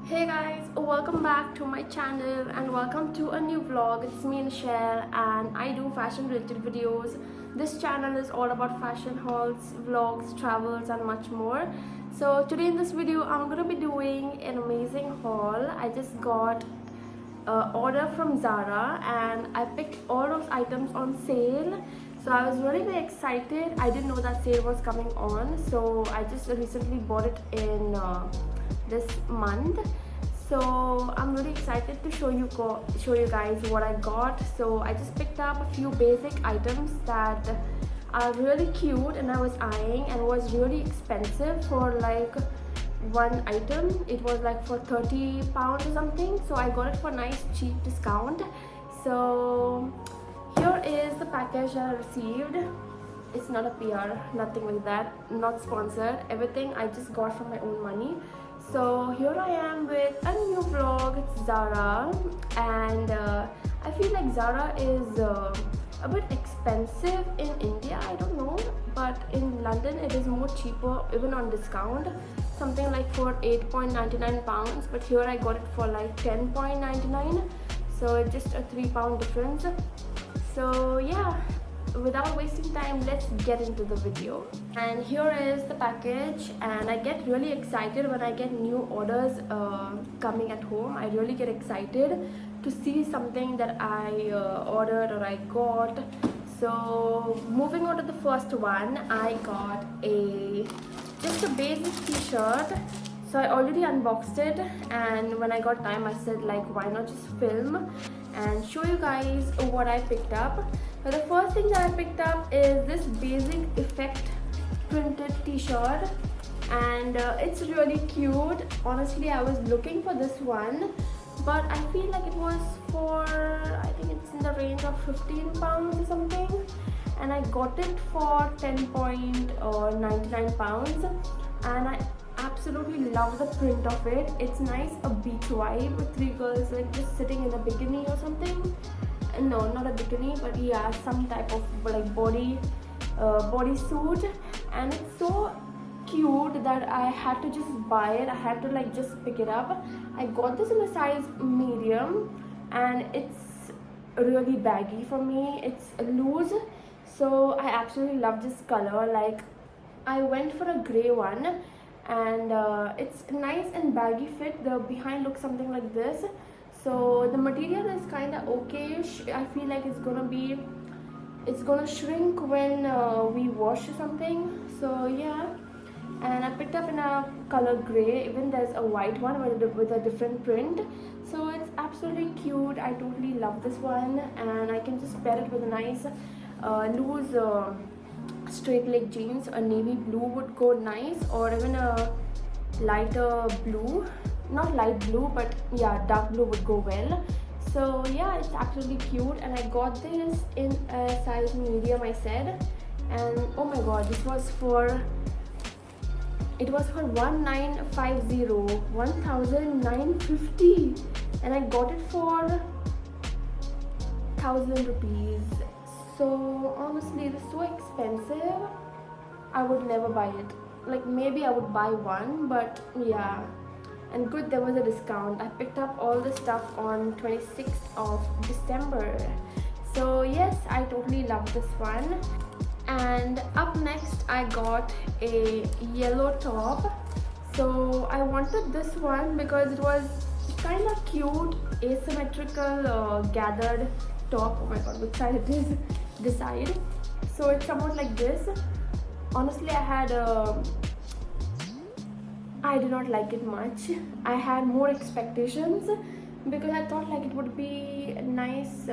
Hey guys, welcome back to my channel and welcome to a new vlog. It's me Michelle and I do fashion related videos. This channel is all about fashion hauls, vlogs, travels and much more. So today in this video I'm going to be doing an amazing haul. I just got an order from Zara and I picked all those items on sale. So I was really very excited. I didn't know that sale was coming on, so I just recently bought it in this month. So I'm really excited to show you guys what I got. So I just picked up a few basic items that are really cute and I was eyeing, and was really expensive for like one item. It was like for £30 or something, so I got it for a nice cheap discount. So here is the package I received. It's not a PR, nothing like that, not sponsored. Everything I just got from my own money. So here I am with a new vlog. It's Zara, and I feel like Zara is a bit expensive in India, I don't know, but in London it is more cheaper, even on discount, something like for £8.99, but here I got it for like £10.99, so it's just a £3 difference. So yeah, without wasting time, let's get into the video. And here is the package, and I get really excited when I get new orders coming at home. I really get excited to see something that I ordered or I got. So moving on to the first one, I got just a basic t-shirt. So I already unboxed it, and when I got time I said like, why not just film and show you guys what I picked up. So the first thing that I picked up is this basic effect printed t-shirt, and it's really cute. Honestly, I was looking for this one, but I feel like it was for, I think it's in the range of £15 or something, and I got it for £10.99, and I absolutely love the print of it. It's nice, a beach vibe with three girls like just sitting in a bikini or something. No, not a bikini, but yeah, some type of like body suit, and it's so cute that I had to just buy it. I had to like just pick it up. I got this in a size medium, and it's really baggy for me. It's loose, so I absolutely love this color. Like, I went for a gray one, and it's nice and baggy fit. The behind looks something like this. So the material is kind of okay-ish. I feel like it's gonna shrink when we wash or something. So yeah, and I picked up in a color gray. Even there's a white one with a different print. So it's absolutely cute. I totally love this one, and I can just pair it with a nice loose straight leg jeans. A navy blue would go nice, or even a lighter blue, not light blue, but yeah, dark blue would go well. So yeah, it's absolutely cute, and I got this in a size medium, I said, and oh my god, it was for 1950, and I got it for 1,000 rupees. So honestly, it is so expensive. I would never buy it. Like, maybe I would buy one, but yeah. And good, there was a discount. I picked up all the stuff on 26th of December. So yes, I totally love this one. And up next, I got a yellow top. So I wanted this one because it was kind of cute, asymmetrical gathered top. Oh my god, which side it is? This side. So it's somewhat like this. Honestly, I did not like it much. I had more expectations because I thought like it would be a nice,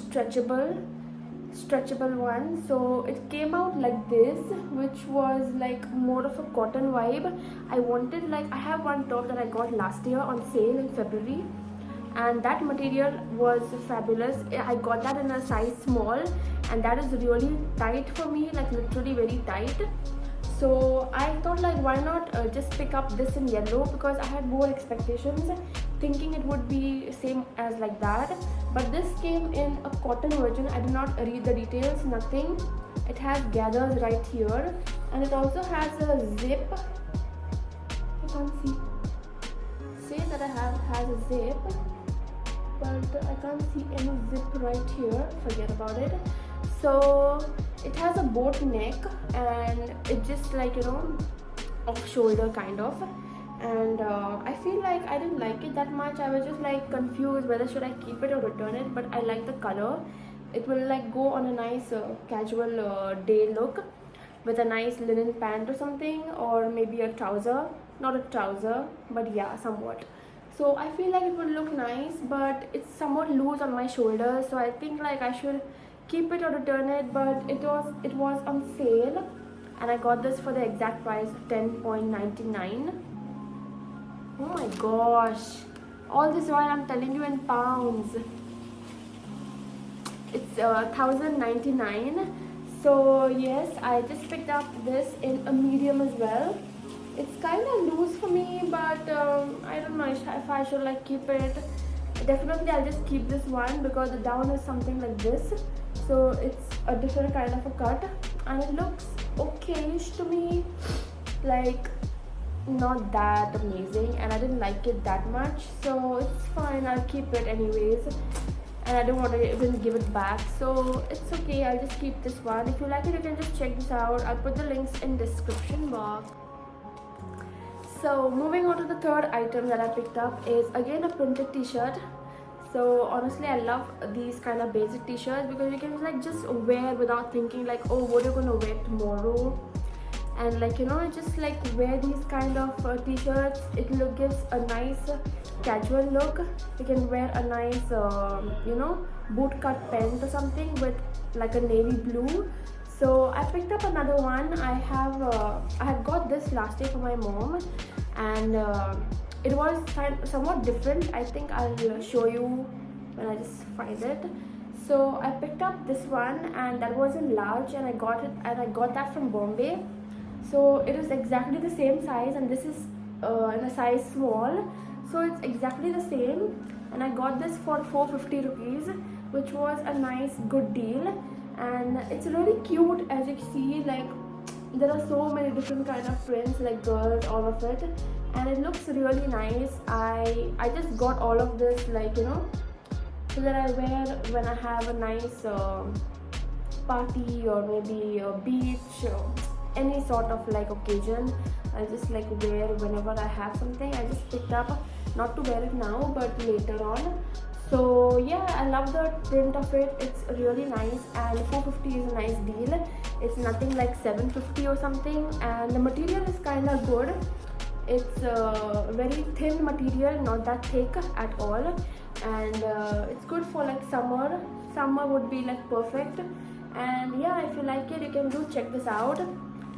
stretchable one. So it came out like this, which was like more of a cotton vibe. I wanted, like, I have one top that I got last year on sale in February, and that material was fabulous. I got that in a size small, and that is really tight for me, like literally very tight. So I thought like, why not just pick up this in yellow, because I had more expectations thinking it would be same as like that, but this came in a cotton version. I did not read the details, nothing. It has gathers right here, and it also has a zip. I can't see. say that has a zip, but I can't see any zip right here. Forget about it. So it has a boat neck, and it just like, you know, off shoulder kind of. And I feel like I didn't like it that much. I was just like confused whether should I keep it or return it, but I like the color. It will like go on a nice casual day look with a nice linen pant or something, or maybe a trouser. Not a trouser, but yeah, somewhat. So I feel like it would look nice, but it's somewhat loose on my shoulders, so I think like I should keep it or return it. But it was on sale, and I got this for the exact price of 10.99. Oh my gosh, all this while I'm telling you in pounds. It's 1099. So yes, I just picked up this in a medium as well. It's kind of loose for me, but I don't know if I should like keep it. Definitely I'll just keep this one because the down is something like this, so it's a different kind of a cut, and it looks okayish to me, like not that amazing, and I didn't like it that much, so it's fine. I'll keep it anyways, and I don't want to even give it back, so it's okay. I'll just keep this one. If you like it, you can just check this out. I'll put the links in description box. So moving on to the third item that I picked up is again a printed t-shirt. So honestly, I love these kind of basic t-shirts because you can like just wear without thinking like, oh, what are you gonna wear tomorrow? And like, you know, just like wear these kind of t-shirts. It gives a nice casual look. You can wear a nice you know, boot cut pant or something with like a navy blue. So I picked up another one. I had got this last year for my mom, and it was somewhat different. I think I'll show you when I just find it. So I picked up this one, and that was in large, and I got that from Bombay. So it is exactly the same size, and this is in a size small, so it's exactly the same, and I got this for 450 rupees, which was a nice good deal. And it's really cute, as you see. Like, there are so many different kind of prints, like girls, all of it, and it looks really nice. I just got all of this, like, you know, so that I wear when I have a nice party, or maybe a beach, or any sort of like occasion. I'll just like wear whenever I have something. I just picked up, not to wear it now but later on. So yeah, I love the print of it. It's really nice, and 450 is a nice deal. It's nothing like 750 or something, and the material is kind of good. It's very thin material, not that thick at all, and it's good for like summer. Summer would be like perfect. And yeah, if you like it, you can do check this out.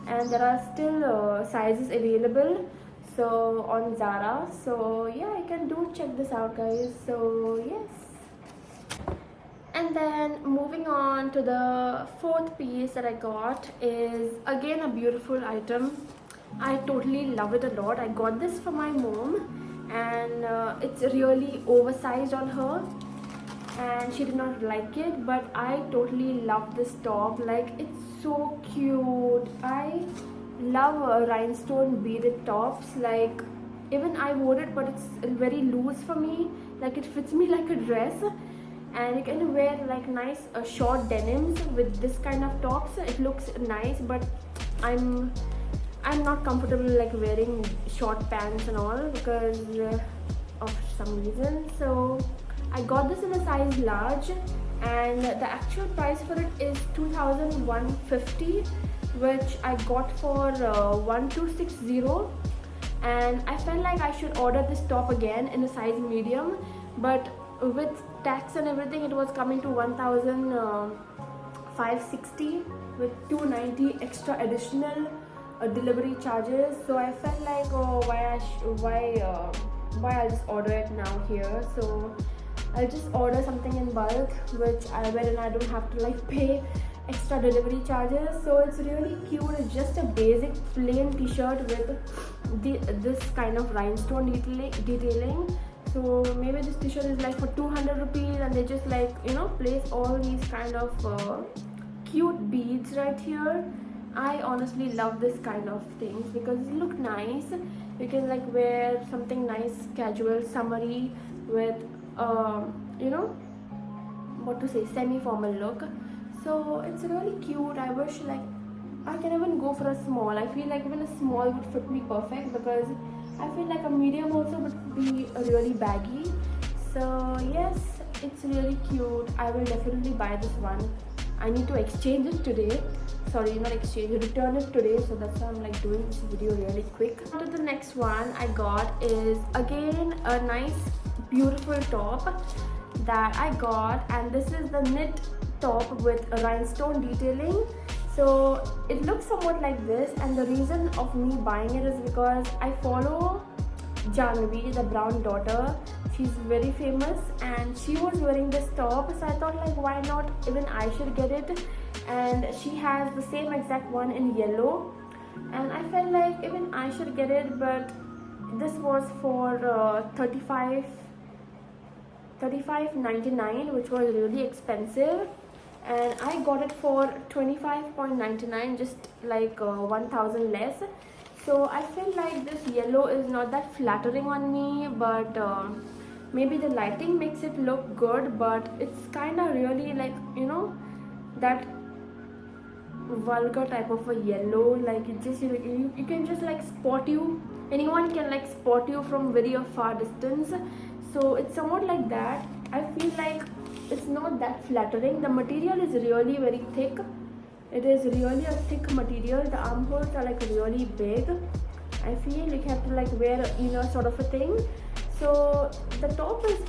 And there are still sizes available, so on Zara. So yeah, you can do check this out, guys. So yes. And then moving on to the fourth piece that I got is again a beautiful item. I totally love it a lot. I got this for my mom, and it's really oversized on her, and she did not like it, but I totally love this top. Like, it's so cute. I love rhinestone beaded tops. Like, even I wore it, but it's very loose for me. Like, it fits me like a dress, and you can wear like nice short denims with this kind of tops. It looks nice, but I'm not comfortable like wearing short pants and all because of some reason. So I got this in a size large, and the actual price for it is 2,150, which I got for 1260. And I felt like I should order this top again in a size medium, but with tax and everything, it was coming to 1,560 with 290 extra additional delivery charges. So I felt like, oh, why I'll just order it now here. So I'll just order something in bulk, wherein I don't have to like pay extra delivery charges. So it's really cute. It's just a basic plain t-shirt with this kind of rhinestone detailing. So maybe this t-shirt is like for 200 rupees, and they just like, you know, place all these kind of cute beads right here. I honestly love this kind of things because they look nice. You can like wear something nice, casual, summery with you know what to say, semi-formal look. So it's really cute. I wish like I can even go for a small. I feel like even a small would fit me perfect, because I feel like a medium also would be really baggy. So yes, it's really cute. I will definitely buy this one. I need to exchange it today. Sorry, not exchange, return it today. So that's why I'm like doing this video really quick. To the next one I got is again a nice beautiful top that I got, and this is the knit top with a rhinestone detailing. So it looks somewhat like this, and the reason of me buying it is because I follow Janvi, the brown daughter. She's very famous and she was wearing this top, so I thought like why not, even I should get it. And she has the same exact one in yellow, and I felt like even I should get it, but this was for 35.99, which was really expensive, and I got it for 25.99, just like 1000 less. So I feel like this yellow is not that flattering on me, but maybe the lighting makes it look good, but it's kind of really like, you know, that vulgar type of a yellow. Like it just, you can just like spot you, anyone can like spot you from very far distance. So it's somewhat like that. I feel like it's not that flattering. The material is really very thick. It is really a thick material. The armholes are like really big. I feel you have to like wear a inner sort of a thing. So the top is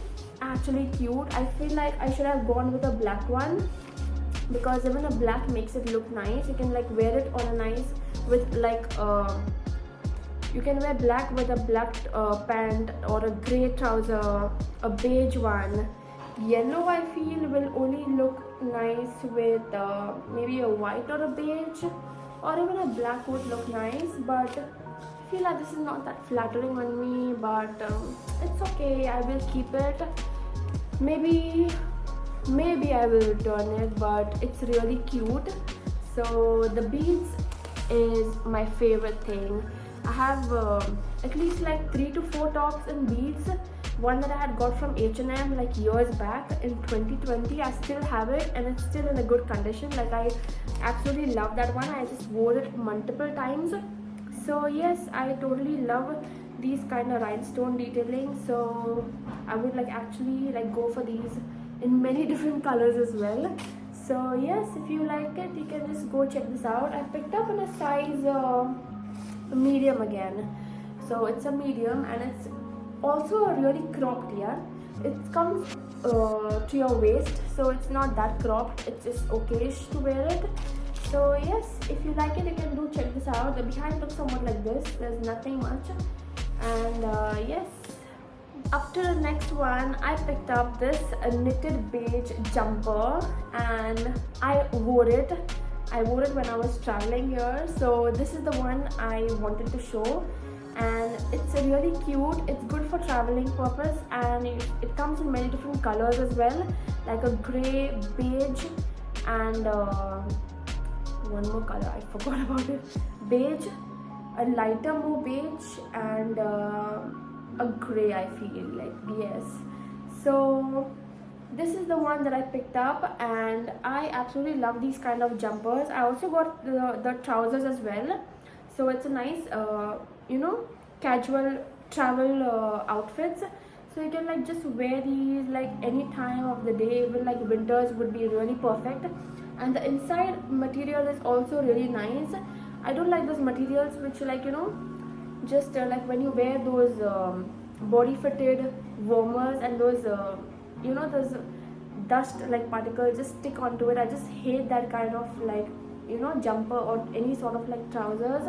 actually cute. I feel like I should have gone with a black one, because even a black makes it look nice. You can like wear it on a nice with like you can wear black with a black pant or a grey trouser, a beige one. Yellow I feel will only look nice with maybe a white or a beige, or even a black would look nice, but I feel like this is not that flattering on me. But it's okay, I will keep it. Maybe I will return it, but it's really cute. So the beads is my favorite thing. I have at least like 3 to 4 tops in beads. One that I had got from H&M like years back in 2020. I still have it and it's still in a good condition. Like I absolutely love that one. I just wore it multiple times. So yes, I totally love these kind of rhinestone detailing. So I would like actually like go for these in many different colors as well. So yes, if you like it, you can just go check this out. I picked up in a size medium again. So it's a medium and it's also a really cropped, yeah. It comes to your waist, so it's not that cropped. It's just okayish to wear it. So yes, if you like it, you can do check this out. The behind looks somewhat like this. There's nothing much. And yes, up to the next one, I picked up this knitted beige jumper and I wore it. I wore it when I was traveling here. So this is the one I wanted to show, and it's really cute. It's good for traveling purpose, and it comes in many different colors as well, like a grey, beige, and one more color, I forgot about it. Beige, a lighter more beige, and a grey, I feel like, yes. So this is the one that I picked up, and I absolutely love these kind of jumpers. I also got the trousers as well. So it's a nice you know, casual travel outfits. So you can like just wear these like any time of the day. Even like winters would be really perfect. And the inside material is also really nice. I don't like those materials which, like, you know, just like when you wear those body fitted warmers and those you know, those dust like particles just stick onto it. I just hate that kind of like, you know, jumper or any sort of like trousers.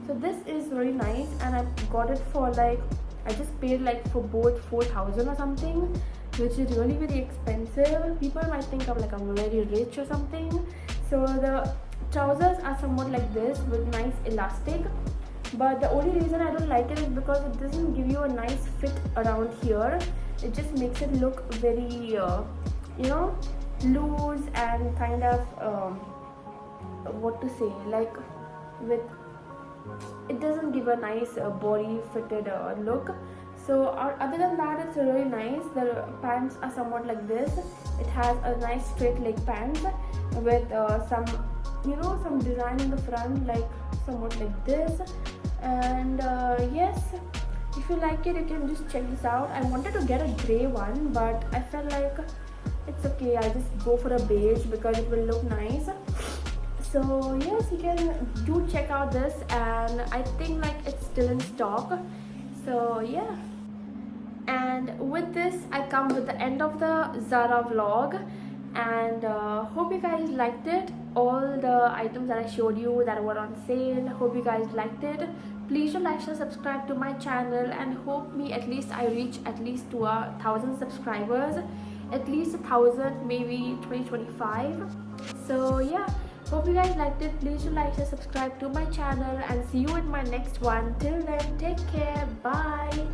So this is very nice, and I got it for like, I just paid like for both 4,000 or something, which is really very expensive. People might think I'm very rich or something. So the trousers are somewhat like this with nice elastic, but the only reason I don't like it is because it doesn't give you a nice fit around here. It just makes it look very you know, loose and kind of what to say, like with it doesn't give a nice body fitted look. So other than that, it's really nice. The pants are somewhat like this. It has a nice straight leg pants with some, you know, some design in the front, like somewhat like this. And yes, if you like it, you can just check this out. I wanted to get a gray one, but I felt like it's okay, I'll just go for a beige because it will look nice. So yes, you can do check out this, and I think like it's still in stock. So yeah, and with this I come with the end of the Zara vlog, and hope you guys liked it. All the items that I showed you that were on sale, hope you guys liked it. Please do like, share, subscribe to my channel, and hope me at least I reach at least to 1,000 subscribers, at least 1,000, maybe 2025. So yeah, hope you guys liked it. Please do like, share, subscribe to my channel, and see you in my next one. Till then, take care, bye.